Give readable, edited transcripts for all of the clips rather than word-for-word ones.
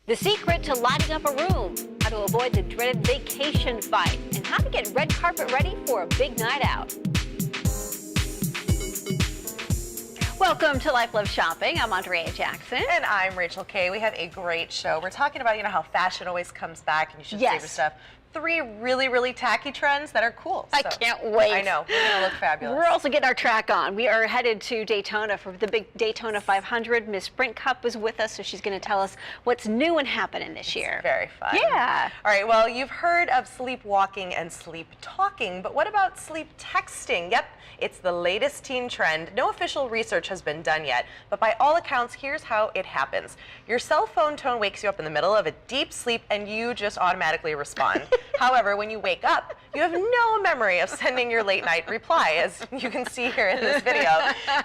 The secret to lighting up a room, how to avoid the dreaded vacation fight, and how to get red carpet ready for a big night out. Welcome to Life Love Shopping. I'm Andrea Jackson. And I'm Rachel Kay. We have a great show. We're talking about, how fashion always comes back and you should save your stuff. 3 really, really tacky trends that are cool. I can't wait. I know. We're going to look fabulous. We're also getting our track on. We are headed to Daytona for the big Daytona 500. Miss Sprint Cup is with us, so she's going to tell us what's new and happening this year. Very fun. Yeah. All right, well, you've heard of sleepwalking and sleep talking, but what about sleep texting? Yep, it's the latest teen trend. No official research has been done yet, but by all accounts, here's how it happens. Your cell phone tone wakes you up in the middle of a deep sleep, and you just automatically respond. However, when you wake up, you have no memory of sending your late night reply, as you can see here in this video.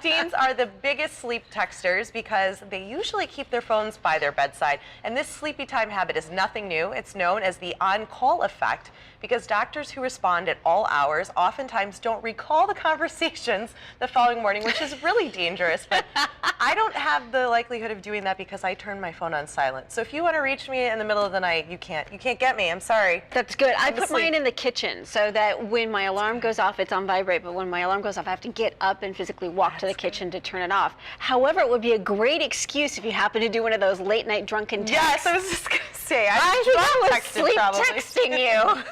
Teens are the biggest sleep texters because they usually keep their phones by their bedside, and this sleepy time habit is nothing new. It's known as the on-call effect because doctors who respond at all hours oftentimes don't recall the conversations the following morning, which is really dangerous. But I don't have the likelihood of doing that because I turn my phone on silent. So if you want to reach me in the middle of the night, you can't get me. I'm sorry. That's good. I put mine in the kitchen so that when my alarm goes off, it's on vibrate, but when my alarm goes off, I have to get up and physically walk to the kitchen to turn it off. However, it would be a great excuse if you happen to do one of those late night drunken texts. Yes, I was just going to say. I was sleep texting you.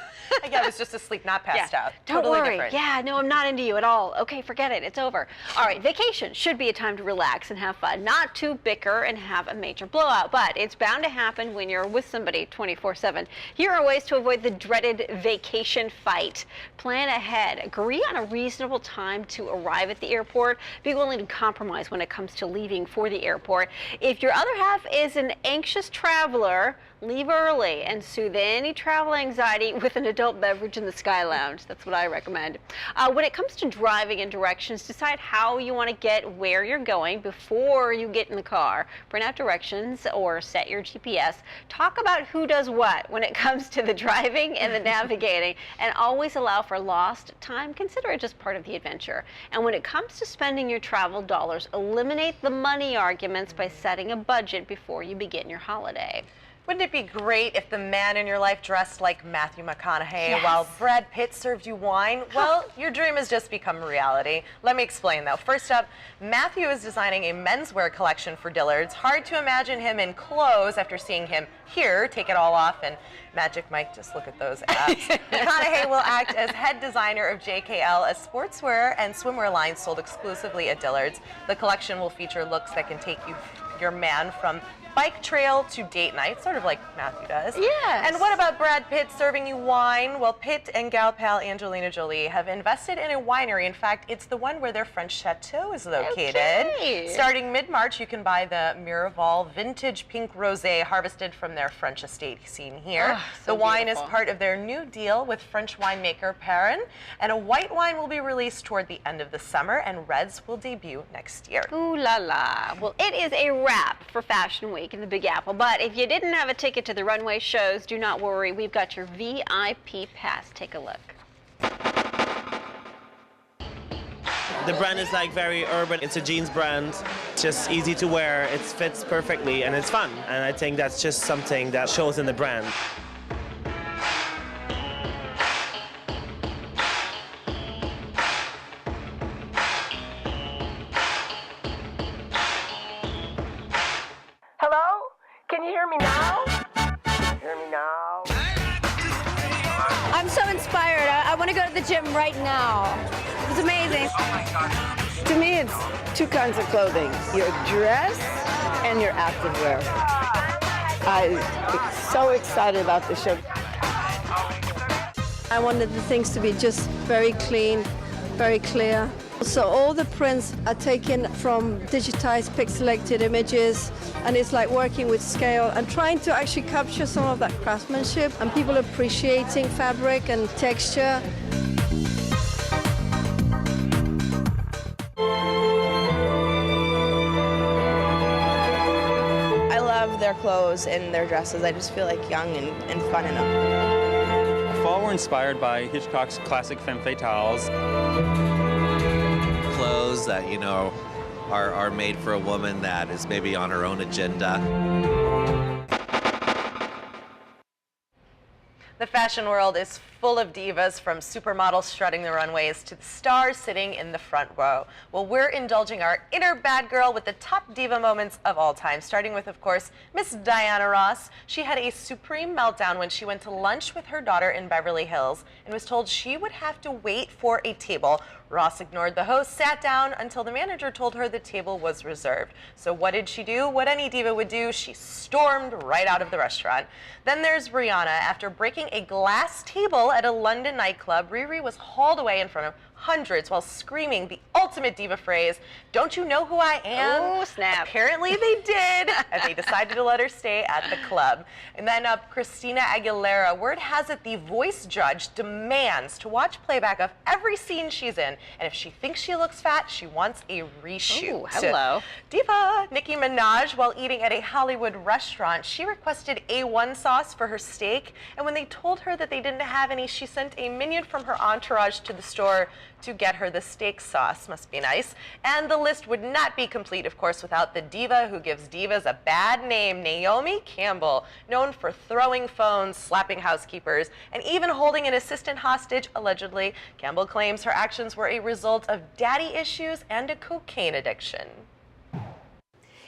Yeah, I was just asleep, not passed out. Don't totally worry. Different. Yeah, no, I'm not into you at all. Okay, forget it. It's over. All right, vacation should be a time to relax and have fun, not to bicker and have a major blowout, but it's bound to happen when you're with somebody 24/7. Here are ways to avoid the dreaded vacation fight. Plan ahead. Agree on a reasonable time to arrive at the airport. Be willing to compromise when it comes to leaving for the airport. If your other half is an anxious traveler, leave early and soothe any travel anxiety with an adult beverage in the Sky Lounge. That's what I recommend. When it comes to driving and directions, decide how you want to get where you're going before you get in the car. Print out directions or set your GPS. Talk about who does what when it comes to the driving and the navigating, and always allow for lost time. Consider it just part of the adventure. And when it comes to spending your travel dollars, eliminate the money arguments by setting a budget before you begin your holiday. Wouldn't it be great if the man in your life dressed like Matthew McConaughey Yes. while Brad Pitt served you wine? Well, your dream has just become reality. Let me explain, though. First up, Matthew is designing a menswear collection for Dillard's. Hard to imagine him in clothes after seeing him here take it all off, and Magic Mike, just look at those abs. McConaughey will act as head designer of JKL, a sportswear and swimwear line sold exclusively at Dillard's. The collection will feature looks that can take your man from bike trail to date night, sort of like Matthew does. Yes. And what about Brad Pitt serving you wine? Well, Pitt and gal pal Angelina Jolie have invested in a winery. In fact, it's the one where their French chateau is located. Okay. Starting mid-March, you can buy the Miraval Vintage Pink Rosé harvested from their French estate seen here. So the wine beautiful. is part of their new deal with French winemaker Perrin, and a white wine will be released toward the end of the summer, and reds will debut next year. Ooh la la. Well, it is a wrap for Fashion Week in the Big Apple, but if you didn't have a ticket to the runway shows, do not worry. We've got your VIP pass. Take a look. The brand is like very urban. It's a jeans brand. It's just easy to wear. It fits perfectly and it's fun. And I think that's just something that shows in the brand. Hello? Can you hear me now? Hear me now? I'm so inspired. I want to go to the gym right now. It's amazing. To me, it's 2 kinds of clothing, your dress and your activewear. I'm so excited about the show. I wanted the things to be just very clean, very clear. So all the prints are taken from digitized pixelated images, and it's like working with scale and trying to actually capture some of that craftsmanship and people appreciating fabric and texture. I love their clothes and their dresses. I just feel like young and fun in them. Fall were inspired by Hitchcock's classic femme fatales. Clothes that, are made for a woman that is maybe on her own agenda. The fashion world is full of divas, from supermodels strutting the runways to the stars sitting in the front row. Well, we're indulging our inner bad girl with the top diva moments of all time, starting with, of course, Miss Diana Ross. She had a supreme meltdown when she went to lunch with her daughter in Beverly Hills and was told she would have to wait for a table. Ross ignored the host, sat down until the manager told her the table was reserved. So what did she do? What any diva would do, she stormed right out of the restaurant. Then there's Rihanna. After breaking a glass table at a London nightclub, Riri was hauled away in front of hundreds while screaming the ultimate diva phrase, "Don't you know who I am?" Oh, snap. Apparently they did, and they decided to let her stay at the club. And then up, Christina Aguilera. Word has it the Voice judge demands to watch playback of every scene she's in, and if she thinks she looks fat, she wants a reshoot. Ooh, hello. Diva Nicki Minaj, while eating at a Hollywood restaurant, she requested A1 sauce for her steak, and when they told her that they didn't have any, she sent a minion from her entourage to the store to get her the steak sauce. Must be nice. And the list would not be complete, of course, without the diva who gives divas a bad name, Naomi Campbell, known for throwing phones, slapping housekeepers, and even holding an assistant hostage, allegedly. Campbell claims her actions were a result of daddy issues and a cocaine addiction.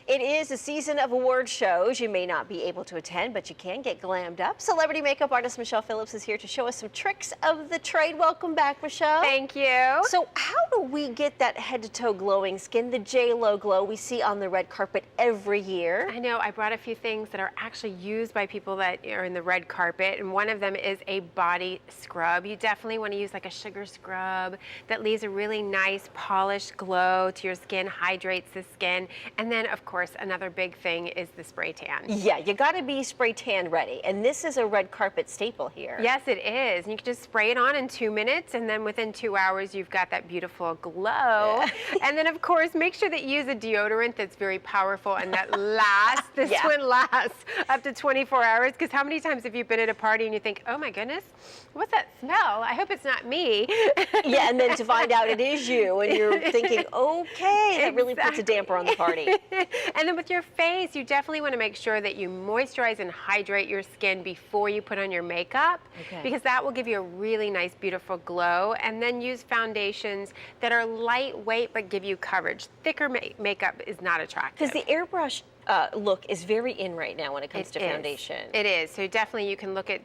It is a season of award shows. You may not be able to attend, but you can get glammed up. Celebrity makeup artist Michelle Phillips is here to show us some tricks of the trade. Welcome back, Michelle. Thank you. So how do we get that head-to-toe glowing skin, the J.Lo glow we see on the red carpet every year? I know, I brought a few things that are actually used by people that are in the red carpet, and one of them is a body scrub. You definitely want to use like a sugar scrub that leaves a really nice polished glow to your skin, hydrates the skin, and then of course another big thing is the spray tan. Yeah, you got to be spray tan ready, and this is a red carpet staple here. Yes, it is. And you can just spray it on in 2 minutes, and then within 2 hours, you've got that beautiful glow. And then, of course, make sure that you use a deodorant that's very powerful and that lasts. This one lasts up to 24 hours, because how many times have you been at a party and you think, oh my goodness, what's that smell? I hope it's not me. Yeah, and then to find out it is you, and you're thinking, okay, that really puts a damper on the party. And then with your face, you definitely want to make sure that you moisturize and hydrate your skin before you put on your makeup, because that will give you a really nice, beautiful glow. And then use foundations that are lightweight but give you coverage. Thicker makeup is not attractive. Because the airbrush look is very in right now when it comes to foundation. It is. So definitely you can look at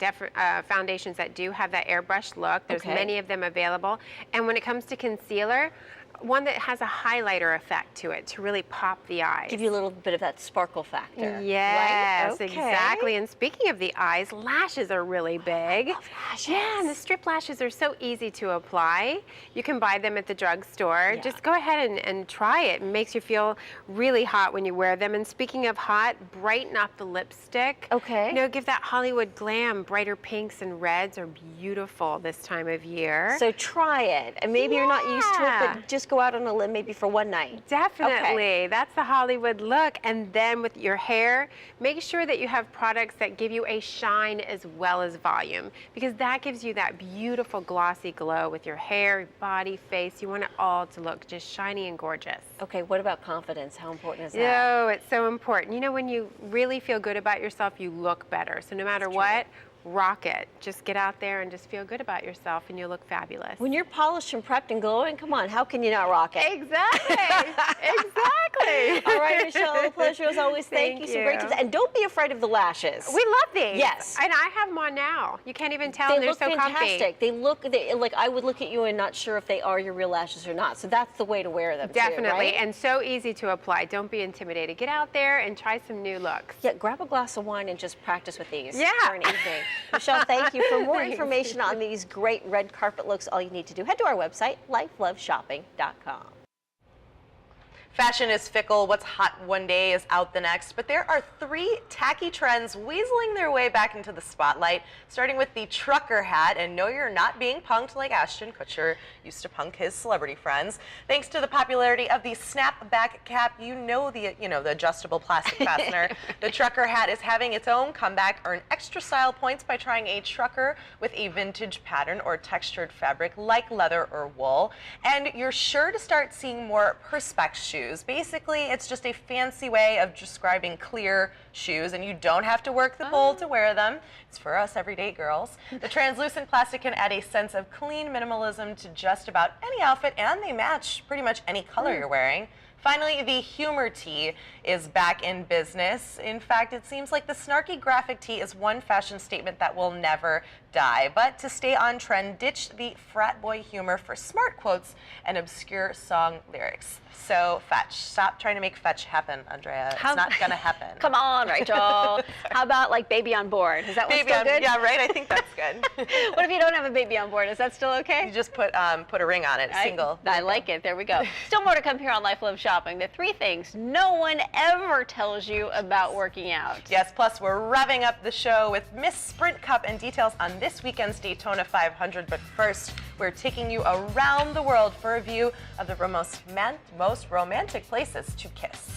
foundations that do have that airbrush look. There's many of them available. And when it comes to concealer, one that has a highlighter effect to it to really pop the eyes. Give you a little bit of that sparkle factor. Yes, right? exactly. And speaking of the eyes, lashes are really big. I love lashes. Yeah, and the strip lashes are so easy to apply. You can buy them at the drugstore. Yeah. Just go ahead and try it. It makes you feel really hot when you wear them. And speaking of hot, brighten up the lipstick. Okay. You know, give that Hollywood glam. Brighter pinks and reds are beautiful this time of year. So try it. And maybe you're not used to it, but just go out on a limb maybe for one night. Definitely. Okay. That's the Hollywood look. And then with your hair, make sure that you have products that give you a shine as well as volume, because that gives you that beautiful glossy glow with your hair, body, face. You want it all to look just shiny and gorgeous. Okay, what about confidence? How important is that? Oh, it's so important. You know, when you really feel good about yourself, you look better. So no matter what, rock it. Just get out there and just feel good about yourself, and you'll look fabulous. When you're polished and prepped and glowing, come on, how can you not rock it? Exactly. Exactly. All right, Michelle, the pleasure as always. Thank you. Some great tips. And don't be afraid of the lashes. We love these. Yes. And I have them on now. You can't even tell. They look so fantastic. Comfy. They look like I would look at you and not sure if they are your real lashes or not. So that's the way to wear them. Definitely. Too, right? And so easy to apply. Don't be intimidated. Get out there and try some new looks. Yeah, grab a glass of wine and just practice with these Yeah. for an evening. Michelle, thank you. For more information on these great red carpet looks, all you need to do, head to our website, lifeloveshopping.com. Fashion is fickle. What's hot one day is out the next. But there are 3 tacky trends weaseling their way back into the spotlight, starting with the trucker hat. And no, you're not being punked like Ashton Kutcher used to punk his celebrity friends. Thanks to the popularity of the snapback cap, the adjustable plastic fastener. The trucker hat is having its own comeback. Earn extra style points by trying a trucker with a vintage pattern or textured fabric like leather or wool. And you're sure to start seeing more perspex shoes. shoes. Basically, it's just a fancy way of describing clear shoes, and you don't have to work the pole to wear them. It's for us everyday girls. The translucent plastic can add a sense of clean minimalism to just about any outfit, and they match pretty much any color you're wearing. Finally, the humor tee is back in business. In fact, it seems like the snarky graphic tee is one fashion statement that will never die. But to stay on trend, ditch the frat boy humor for smart quotes and obscure song lyrics. So fetch. Stop trying to make fetch happen, Andrea. It's not gonna happen. Come on, Rachel. How about like baby on board? Is that one still good? Yeah, right. I think that's good. What if you don't have a baby on board? Is that still okay? You just put a ring on it, single. I like it. There we go. Still more to come here on Life Love Shopping. The 3 things no one ever tells you about working out. Yes, plus we're revving up the show with Miss Sprint Cup and details on this weekend's Daytona 500. But first, we're taking you around the world for a view of the most romantic places to kiss.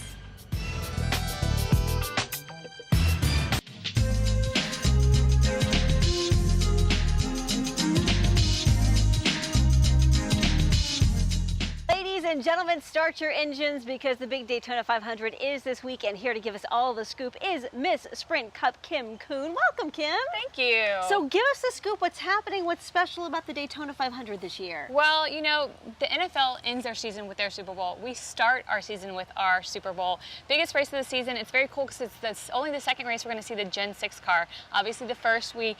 Ladies and gentlemen, start your engines because the big Daytona 500 is this weekend. Here to give us all the scoop is Miss Sprint Cup Kim Kuhn. Welcome, Kim. Thank you. So give us the scoop. What's happening? What's special about the Daytona 500 this year? Well, you know, the NFL ends their season with their Super Bowl. We start our season with our Super Bowl. Biggest race of the season. It's very cool because it's only the second race we're going to see the Gen 6 car. Obviously, the first we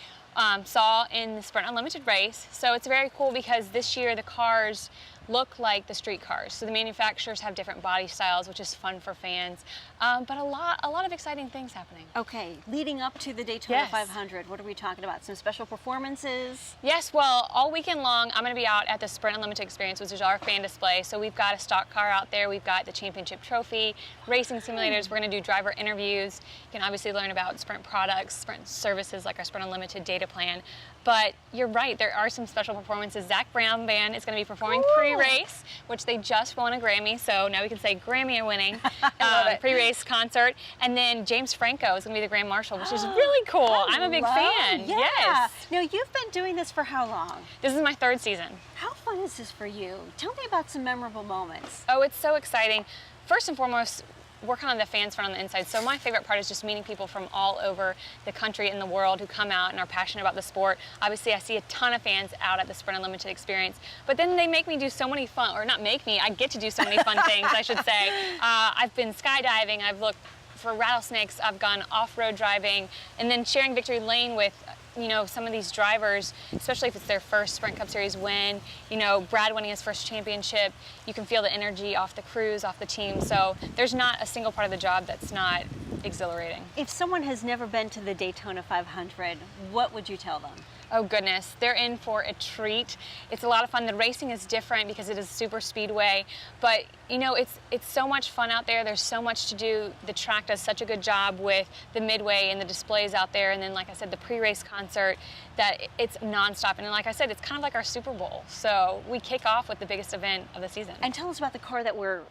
saw in the Sprint Unlimited race. So it's very cool because this year the cars look like the street cars. So the manufacturers have different body styles, which is fun for fans. But a lot of exciting things happening. Okay, leading up to the Daytona 500, what are we talking about? Some special performances? Yes, well, all weekend long, I'm going to be out at the Sprint Unlimited Experience, which is our fan display. So we've got a stock car out there. We've got the championship trophy, racing simulators. We're going to do driver interviews. You can obviously learn about Sprint products, Sprint services like our Sprint Unlimited data plan. But you're right, there are some special performances. Zach Brown Band is going to be performing pre-race, which they just won a Grammy, so now we can say Grammy winning pre-race concert. And then James Franco is going to be the Grand Marshal, which is really cool. I'm a big fan. Yeah. Yes. Now, you've been doing this for how long? This is my 3rd season. How fun is this for you? Tell me about some memorable moments. Oh, it's so exciting. First and foremost, we're kind of the fans front on the inside. So my favorite part is just meeting people from all over the country and the world who come out and are passionate about the sport. Obviously, I see a ton of fans out at the Sprint Unlimited Experience, but then they make me do so many fun, or not make me, I get to do so many fun things, I should say. I've been skydiving, I've looked for rattlesnakes, I've gone off-road driving, and then sharing victory lane with some of these drivers, especially if it's their first Sprint Cup Series win, Brad winning his first championship, you can feel the energy off the crews, off the team. So there's not a single part of the job that's not exhilarating. If someone has never been to the Daytona 500, what would you tell them? Oh goodness, they're in for a treat. It's a lot of fun. The racing is different because it is super speedway, but it's so much fun out there. There's so much to do. The track does such a good job with the midway and the displays out there, and then like I said, the pre-race concert, that it's nonstop. And like I said, it's kind of like our Super Bowl. So we kick off with the biggest event of the season. And tell us about the car that we're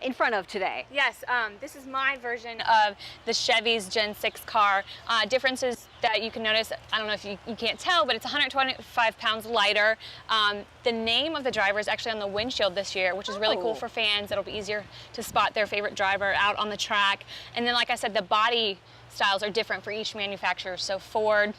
in front of today. Yes, this is my version of the Chevy's Gen 6 car. Differences that you can notice, I don't know if you can't tell, but it's 125 pounds lighter. The name of the driver is actually on the windshield this year, which is really cool for fans. It'll be easier to spot their favorite driver out on the track. And then, like I said, the body styles are different for each manufacturer. So Ford,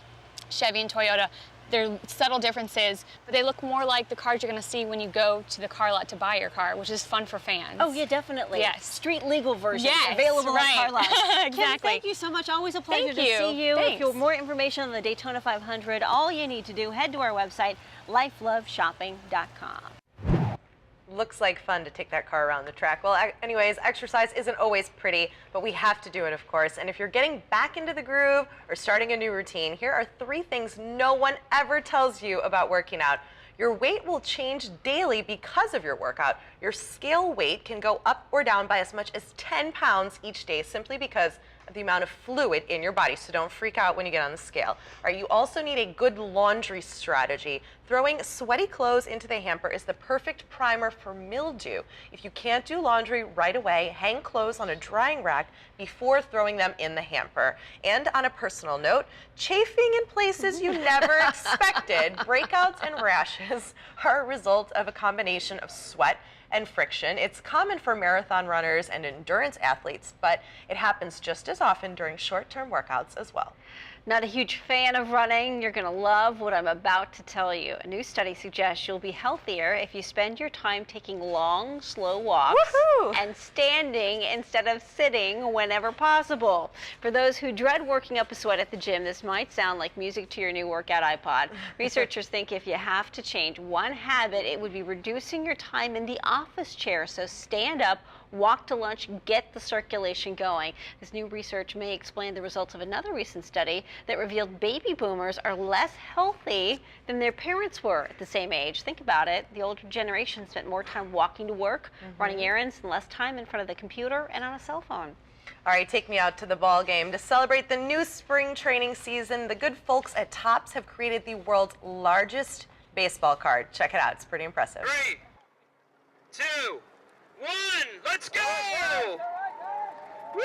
Chevy, and Toyota, there are subtle differences, but they look more like the cars you're going to see when you go to the car lot to buy your car, which is fun for fans. Oh, yeah, definitely. Yes. Street legal versions yes, available right. at car lots. Exactly. Kim, thank you so much. Always a pleasure Thank you. to see you. Thanks. If you want more information on the Daytona 500, all you need to do, head to our website, lifeloveshopping.com. Looks like fun to take that car around the track. Well, anyways, exercise isn't always pretty, but we have to do it, of course. And if you're getting back into the groove or starting a new routine, here are 3 things no one ever tells you about working out. Your weight will change daily because of your workout. Your scale weight can go up or down by as much as 10 pounds each day simply because of the amount of fluid in your body, so don't freak out when you get on the scale. All right, you also need a good laundry strategy. Throwing sweaty clothes into the hamper is the perfect primer for mildew. If you can't do laundry right away, hang clothes on a drying rack before throwing them in the hamper. And on a personal note, chafing in places you never expected, breakouts and rashes are a result of a combination of sweat and friction. It's common for marathon runners and endurance athletes, but it happens just as often during short-term workouts as well. Not a huge fan of running? You're going to love what I'm about to tell you. A new study suggests you'll be healthier if you spend your time taking long, slow walks and standing instead of sitting whenever possible. For those who dread working up a sweat at the gym, this might sound like music to your new workout iPod. Researchers think if you have to change one habit, it would be reducing your time in the office chair. So stand up, walk to lunch, get the circulation going. This new research may explain the results of another recent study that revealed baby boomers are less healthy than their parents were at the same age. Think about it. The older generation spent more time walking to work, running errands, and less time in front of the computer and on a cell phone. All right, take me out to the ball game. To celebrate the new spring training season, the good folks at Topps have created the world's largest baseball card. Check it out. It's pretty impressive. 3, 2, 1, let's go! Woo!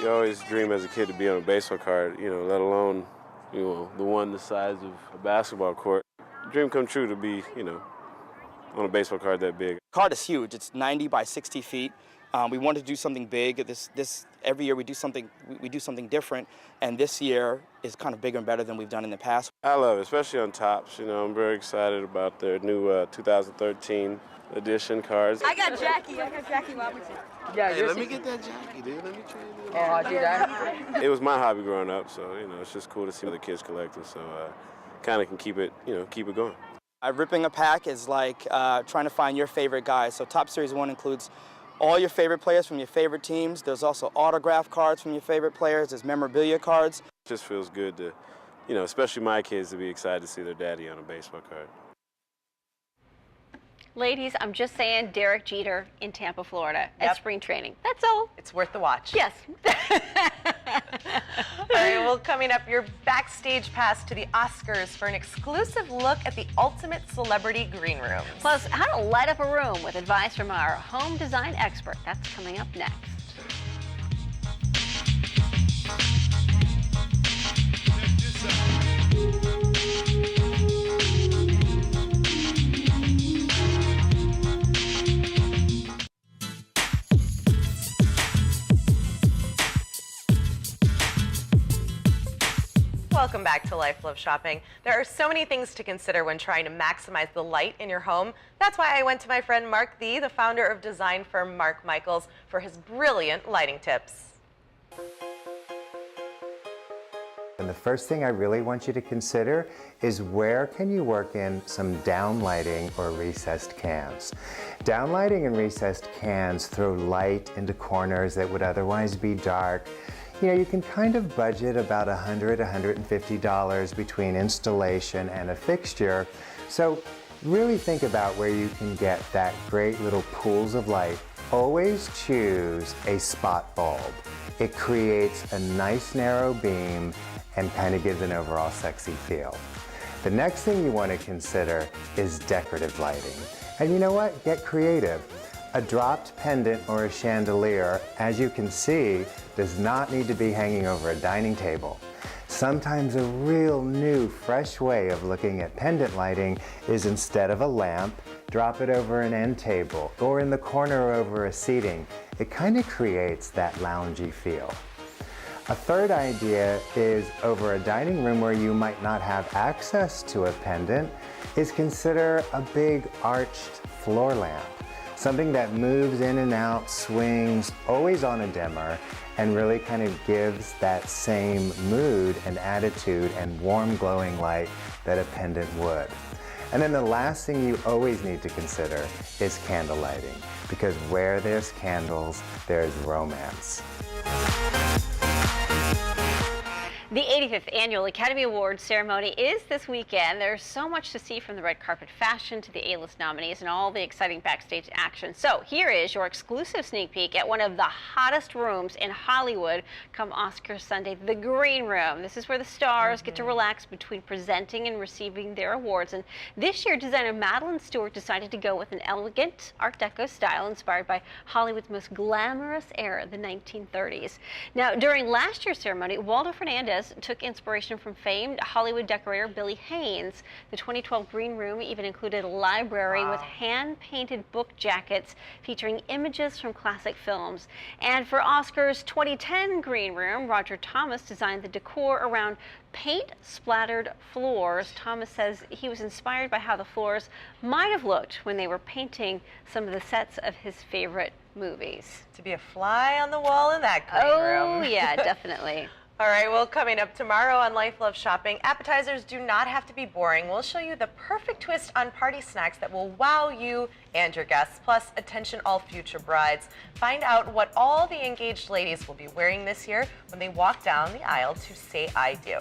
You always dream as a kid to be on a baseball card, you know, let alone, you know, the one the size of a basketball court. Dream come true to be, you know, on a baseball card that big. Card is huge. It's 90 by 60 feet. We wanted to do something big. Every year we do something different, and this year is kind of bigger and better than we've done in the past. I love it, especially on Topps. You know, I'm very excited about their new 2013 edition cards. I got Jackie Robinson. Yeah, hey, let me get that Jackie, dude. Let me trade it. Oh, dude, that. It was my hobby growing up, so you know, it's just cool to see other kids collecting. So, kind of can keep it going. Ripping a pack is like trying to find your favorite guys. So Topps Series 1 includes all your favorite players from your favorite teams. There's also autograph cards from your favorite players. There's memorabilia cards. It just feels good to, you know, especially my kids, to be excited to see their daddy on a baseball card. Ladies, I'm just saying Derek Jeter in Tampa, Florida at spring training. That's all. It's worth the watch. Yes. All right, well, coming up, your backstage pass to the Oscars for an exclusive look at the ultimate celebrity green room. Plus, how to light up a room with advice from our home design expert. That's coming up next. Welcome back to Life Love Shopping. There are so many things to consider when trying to maximize the light in your home. That's why I went to my friend Mark Thie, the founder of design firm Mark Michaels, for his brilliant lighting tips. And the first thing I really want you to consider is where can you work in some downlighting or recessed cans. Downlighting and recessed cans throw light into corners that would otherwise be dark. You know, you can kind of budget about $100, $150 between installation and a fixture. So really think about where you can get that great little pools of light. Always choose a spot bulb. It creates a nice narrow beam and kind of gives an overall sexy feel. The next thing you want to consider is decorative lighting. And you know what? Get creative. A dropped pendant or a chandelier, as you can see, does not need to be hanging over a dining table. Sometimes a real new, fresh way of looking at pendant lighting is instead of a lamp, drop it over an end table or in the corner over a seating. It kind of creates that loungy feel. A third idea is over a dining room where you might not have access to a pendant is consider a big arched floor lamp. Something that moves in and out, swings, always on a dimmer, and really kind of gives that same mood and attitude and warm glowing light that a pendant would. And then the last thing you always need to consider is candle lighting, because where there's candles, there's romance. The 85th Annual Academy Awards ceremony is this weekend. There's so much to see, from the red carpet fashion to the A-list nominees and all the exciting backstage action. So here is your exclusive sneak peek at one of the hottest rooms in Hollywood come Oscar Sunday, the Green Room. This is where the stars get to relax between presenting and receiving their awards. And this year, designer Madeline Stewart decided to go with an elegant Art Deco style inspired by Hollywood's most glamorous era, the 1930s. Now, during last year's ceremony, Waldo Fernandez ideas took inspiration from famed Hollywood decorator Billy Haynes. The 2012 Green Room even included a library with hand-painted book jackets featuring images from classic films. And for Oscar's 2010 Green Room, Roger Thomas designed the decor around paint-splattered floors. Thomas says he was inspired by how the floors might have looked when they were painting some of the sets of his favorite movies. To be a fly on the wall in that green room. Oh, yeah, definitely. All right, well, coming up tomorrow on Life Love Shopping, appetizers do not have to be boring. We'll show you the perfect twist on party snacks that will wow you and your guests. Plus, attention all future brides. Find out what all the engaged ladies will be wearing this year when they walk down the aisle to say I do.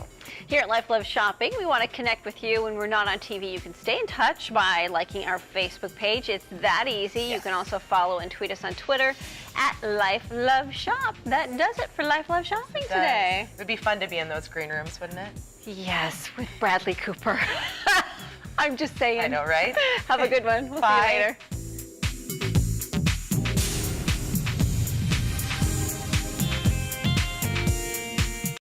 Here at Life Love Shopping, we want to connect with you when we're not on TV. You can stay in touch by liking our Facebook page. It's that easy. Yes. You can also follow and tweet us on Twitter at Life Love Shop. That does it for Life Love Shopping today. It would be fun to be in those green rooms, wouldn't it? Yes, with Bradley Cooper. I'm just saying. I know, right? Have a good one. We'll Bye. see you later.